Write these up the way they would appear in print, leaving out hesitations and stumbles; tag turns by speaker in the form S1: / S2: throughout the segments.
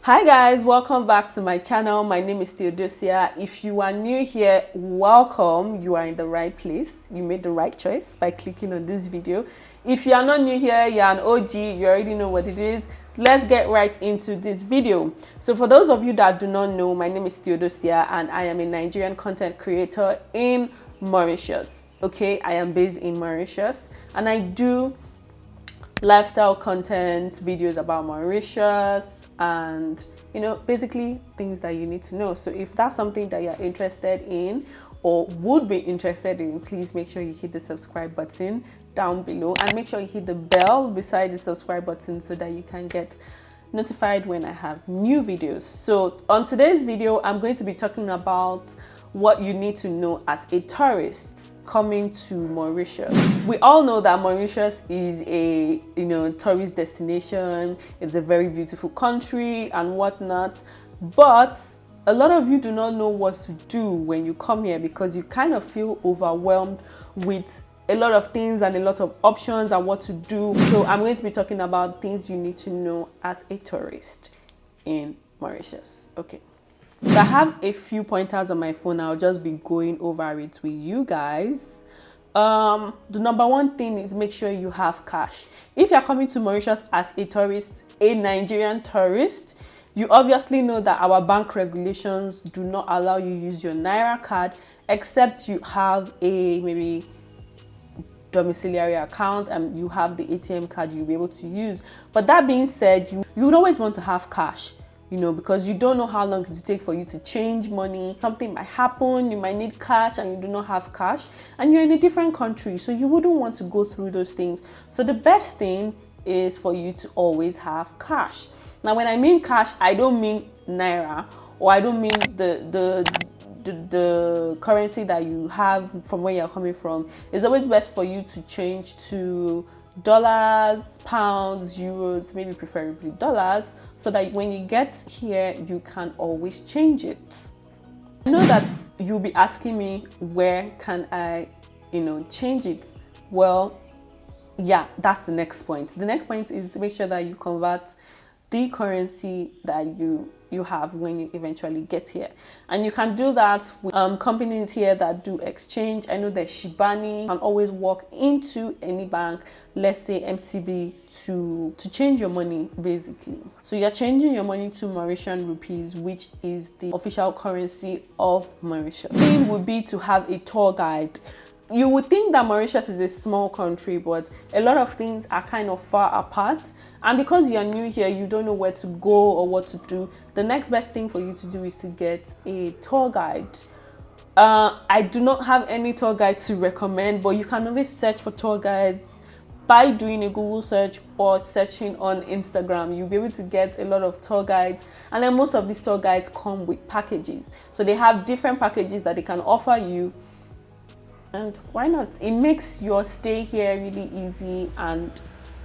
S1: Hi guys, welcome back to my channel. My name is Theodosia. If you are new here, welcome. You are in the right place. You made the right choice by clicking on this video. If you are not new here, you're an OG, you already know what it is. Let's get right into this video. So for those of you that do not know, my name is Theodosia and I am a Nigerian content creator in Mauritius. Okay, I am based in Mauritius and I do lifestyle content, videos about Mauritius, and basically things that you need to know. So if that's something that you're interested in or would be interested in, please make sure you hit the subscribe button down below and make sure you hit the bell beside the subscribe button so that you can get notified when I have new videos. So on today's video, I'm going to be talking about what you need to know as a tourist coming to Mauritius. We all know that Mauritius is a tourist destination. It's a very beautiful country and whatnot, but a lot of you do not know what to do when you come here because you kind of feel overwhelmed with a lot of things and a lot of options and what to do. So I'm going to be talking about things you need to know as a tourist in Mauritius. Okay. I have a few pointers on my phone. I'll just be going over it with you guys. The number one thing is make sure you have cash. If you're coming to Mauritius as a tourist, a Nigerian tourist, you obviously know that our bank regulations do not allow you to use your Naira card except you have a maybe domiciliary account and you have the ATM card you'll be able to use. But that being said, you would always want to have cash. Because you don't know how long it will take for you to change money. Something might happen, you might need cash and you do not have cash and you're in a different country, so you wouldn't want to go through those things. So the best thing is for you to always have cash. Now, when I mean cash, I don't mean Naira, or I don't mean the currency that you have from where you're coming from. It's always best for you to change to dollars, pounds, euros, maybe preferably dollars, so that when you get here, you can always change it. I know that you'll be asking me, where can I, change it? Well, yeah, that's the next point. The next point is make sure that you convert the currency that you have when you eventually get here, and you can do that with companies here that do exchange. I know that Shibani can always walk into any bank, let's say MCB, to change your money basically. So you're changing your money to Mauritian rupees, which is the official currency of Mauritius. The thing would be to have a tour guide. You would think that Mauritius is a small country, but a lot of things are kind of far apart. And because you're new here, you don't know where to go or what to do. The next best thing for you to do is to get a tour guide. I do not have any tour guide to recommend, but you can always search for tour guides by doing a Google search or searching on Instagram. You'll be able to get a lot of tour guides, and then most of these tour guides come with packages. So they have different packages that they can offer you. And why not? It makes your stay here really easy and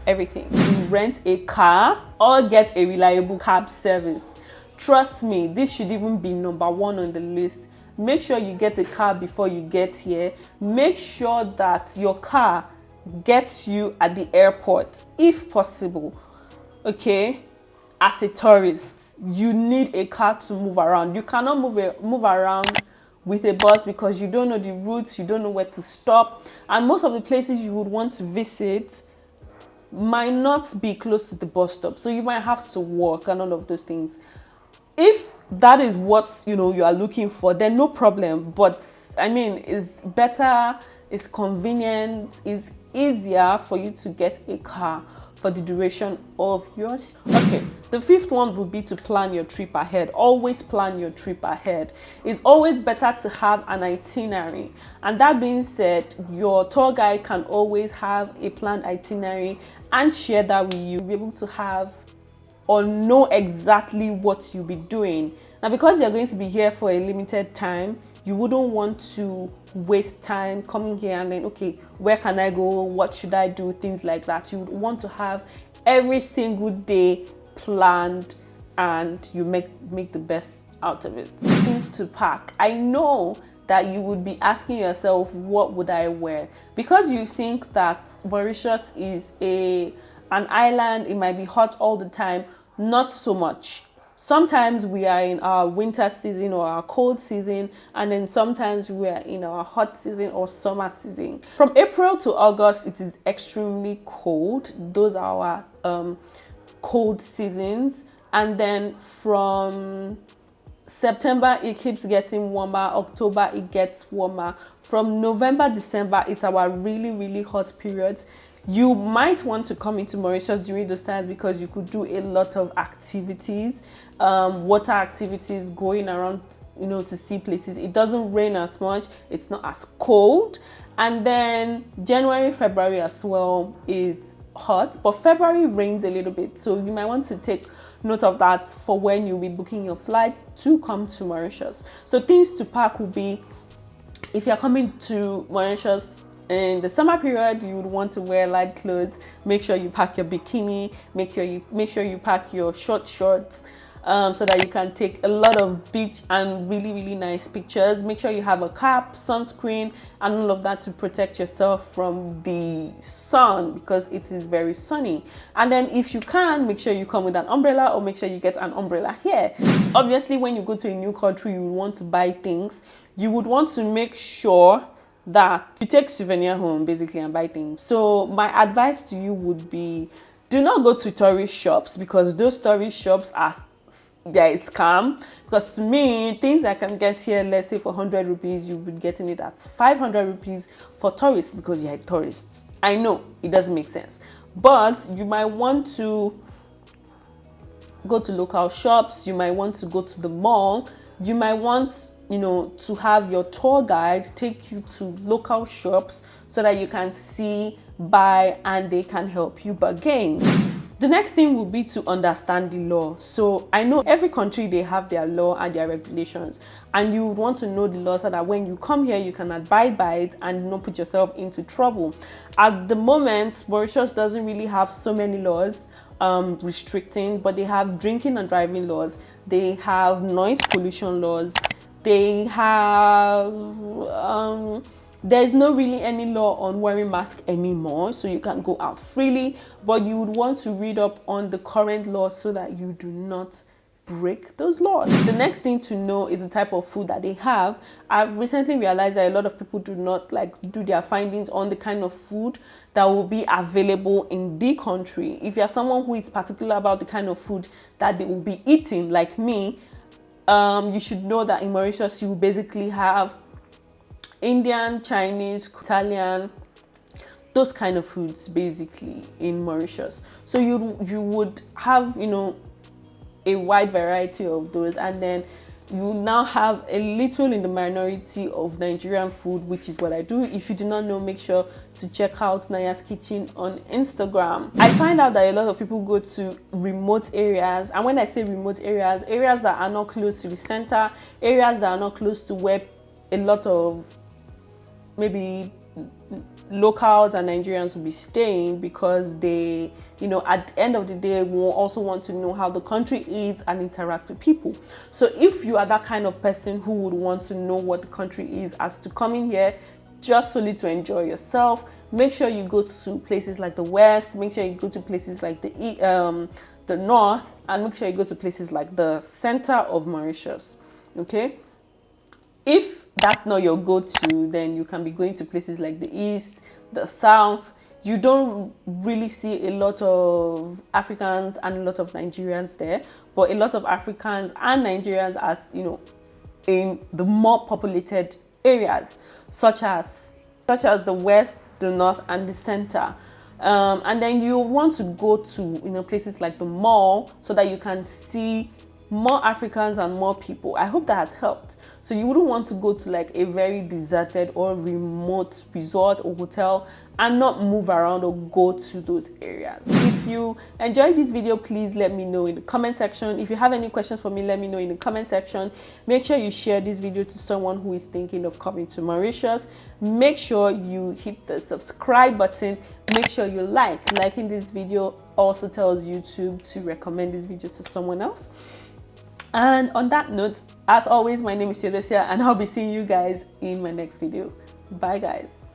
S1: everything. You rent a car or get a reliable cab service. Trust me, this should even be number one on the list. Make sure you get a car before you get here. Make sure that your car gets you at the airport if possible. Okay, as a tourist, you need a car to move around. You cannot move around with a bus because you don't know the routes, you don't know where to stop, and most of the places you would want to visit might not be close to the bus stop, so you might have to walk and all of those things. If that is what you are looking for, then no problem. But I mean, it's better, it's convenient, it's easier for you to get a car for the duration of your stay. Okay, the fifth one would be to plan your trip ahead. Always plan your trip ahead. It's always better to have an itinerary. And that being said, your tour guide can always have a planned itinerary and share that with you. You'll be able to have or know exactly what you'll be doing. Now, because you're going to be here for a limited time, you wouldn't want to waste time coming here and then, okay, where can I go? What should I do? Things like that. You would want to have every single day planned and you make the best out of it. Things to pack. I know that you would be asking yourself, what would I wear? Because you think that Mauritius is an island, it might be hot all the time. Not so much. Sometimes we are in our winter season or our cold season, and then sometimes we are in our hot season or summer season. From April to August, it is extremely cold. Those are our cold seasons. And then from September, it keeps getting warmer. October, it gets warmer. From November, December, it's our really hot periods. You might want to come into Mauritius during those times because you could do a lot of activities, water activities, going around, you know, to see places. It doesn't rain as much. It's not as cold. And then January, February as well is hot, but February rains a little bit. So you might want to take note of that for when you'll be booking your flight to come to Mauritius. So things to pack will be, if you're coming to Mauritius in the summer period, you would want to wear light clothes. Make sure you pack your bikini, make sure you pack your short shorts, so that you can take a lot of beach and really nice pictures. Make sure you have a cap, sunscreen, and all of that to protect yourself from the sun, because it is very sunny. And then if you can, make sure you come with an umbrella, or make sure you get an umbrella here. Obviously, when you go to a new country, you would want to buy things. You would want to make sure that you take souvenir home basically and buy things. So my advice to you would be, do not go to tourist shops, because those tourist shops are scam. Because to me, things I can get here, let's say for 100 rupees, you'll be getting it at 500 rupees for tourists, because you're a tourist. I know it doesn't make sense, but you might want to go to local shops. You might want to go to the mall. You might want, you know, to have your tour guide take you to local shops so that you can see, buy, and they can help you bargain. The next thing will be to understand the law. So I know every country, they have their law and their regulations, and you would want to know the law so that when you come here, you can abide by it and not put yourself into trouble. At the moment, Mauritius doesn't really have so many laws restricting, but they have drinking and driving laws. They have noise pollution laws. They have there's no really any law on wearing masks anymore, so you can go out freely, but you would want to read up on the current laws so that you do not break those laws. The next thing to know is the type of food that they have. I've recently realized that a lot of people do not do their findings on the kind of food that will be available in the country. If you're someone who is particular about the kind of food that they will be eating, like me, you should know that in Mauritius you basically have Indian, Chinese, Italian, those kind of foods basically in Mauritius. So you would have, you know, a wide variety of those, and then you now have a little in the minority of Nigerian food, which is what I do. If you do not know, make sure to check out Naya's Kitchen on Instagram. I find out that a lot of people go to remote areas, and when I say remote areas, areas that are not close to the center, areas that are not close to where a lot of maybe locals and Nigerians will be staying, because they, you know, at the end of the day, will also want to know how the country is and interact with people. So if you are that kind of person who would want to know what the country is as to coming here just solely to enjoy yourself, make sure you go to places like the west, make sure you go to places like the north, and make sure you go to places like the center of Mauritius. Okay, if that's not your go-to, then you can be going to places like the east, the south. You don't really see a lot of Africans and a lot of Nigerians there, but a lot of Africans and Nigerians, as you know, in the more populated areas, such as the west, the north, and the center. And then you want to go to, you know, places like the mall so that you can see more Africans and more people. I hope that has helped. So you wouldn't want to go to like a very deserted or remote resort or hotel and not move around or go to those areas. If you enjoyed this video, please let me know in the comment section. If you have any questions for me, let me know in the comment section. Make sure you share this video to someone who is thinking of coming to Mauritius. Make sure you hit the subscribe button. Make sure you liking this video also tells YouTube to recommend this video to someone else. And on that note, as always, my name is Theodosia, and I'll be seeing you guys in my next video. Bye guys.